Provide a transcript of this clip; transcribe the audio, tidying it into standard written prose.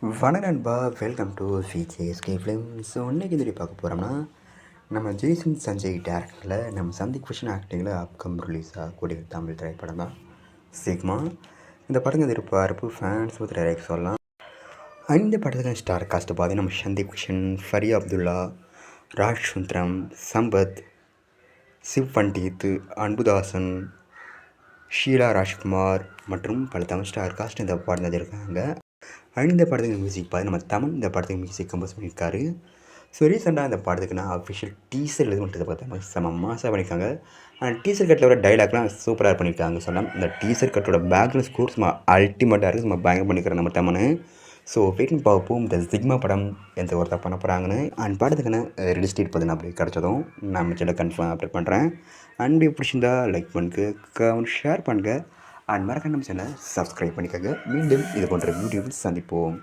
வணக்கம் நண்பா, welcome to VJSK film. So இன்றைக்கி இந்த பார்க்க போகிறோம்னா, நம்ம ஜெய்சன் சஞ்சய் டேரக்டரில் நம்ம சந்திக் கிருஷ்ணன் ஆக்டிங்கில் அப்கம் ரிலீஸ் ஆகக்கூடிய தமிழ் திரைப்படம் தான் சிக்மா. இந்த படத்துக்கு எதிர்பார்ப்பு ஃபேன்ஸ் ஒரு டைரக்ட் சொல்லலாம். இந்த படத்துக்கு ஸ்டார் காஸ்ட் பார்த்தீங்கன்னா நம்ம சந்தீப் கிருஷ்ணன், ஃபரியா அப்துல்லா, ராஜ் சுந்தரம், சம்பத், சிவ் பண்டித், அன்புதாசன், ஷீலா ராஜ்குமார் மற்றும் பல தமிழ் ஸ்டார் காஸ்ட் இந்த படம் இருக்காங்க. இந்த படத்துக்கு மியூசிக் பார்த்து நம்ம தமிழ் இந்த படத்துக்கு மியூசிக் கம்போஸ் பண்ணியிருக்காரு. ஸோ ரீசெண்டாக இந்த படத்துக்கு நான் அஃபிஷியல் டீசர் இது மட்டும் பார்த்தா செம்ம மாசாக பண்ணியிருக்காங்க. அந்த டீசர் கட்டில் வர டைலாக்லாம் சூப்பராக பண்ணியிருக்காங்க. சொன்னால் இந்த டீசர் கட்டோட பேக்ரவுண்ட் ஸ்கோர் சும்மா அல்டிமேட்டாக இருக்குது, சும்மா பயங்கரம் பண்ணிக்கிறேன் நம்ம தமிழ். ஸோ வெயிட்டிங் பார்ப்போம் இந்த சிக்மா படம் எந்த ஒருத்தர் பண்ண போகிறாங்கன்னு. அண்ட் படத்துக்குன்னு ரிலீஸ் டேட் பார்த்து நான் அப்படி கிடச்சதும் நம்ம சேனல் கன்ஃபார்ம் அப்டேட் பண்ணுறேன். அண்ட் பிடிச்சிருந்தா லைக் பண்ணுங்க, ஷேர் பண்ணுங்கள். அண்ட் மறக்காம நம்ம சேனலை சப்ஸ்கிரைப் பண்ணிக்கோங்க. மீண்டும் இது போன்ற வீடியோவில் சந்திப்போம்.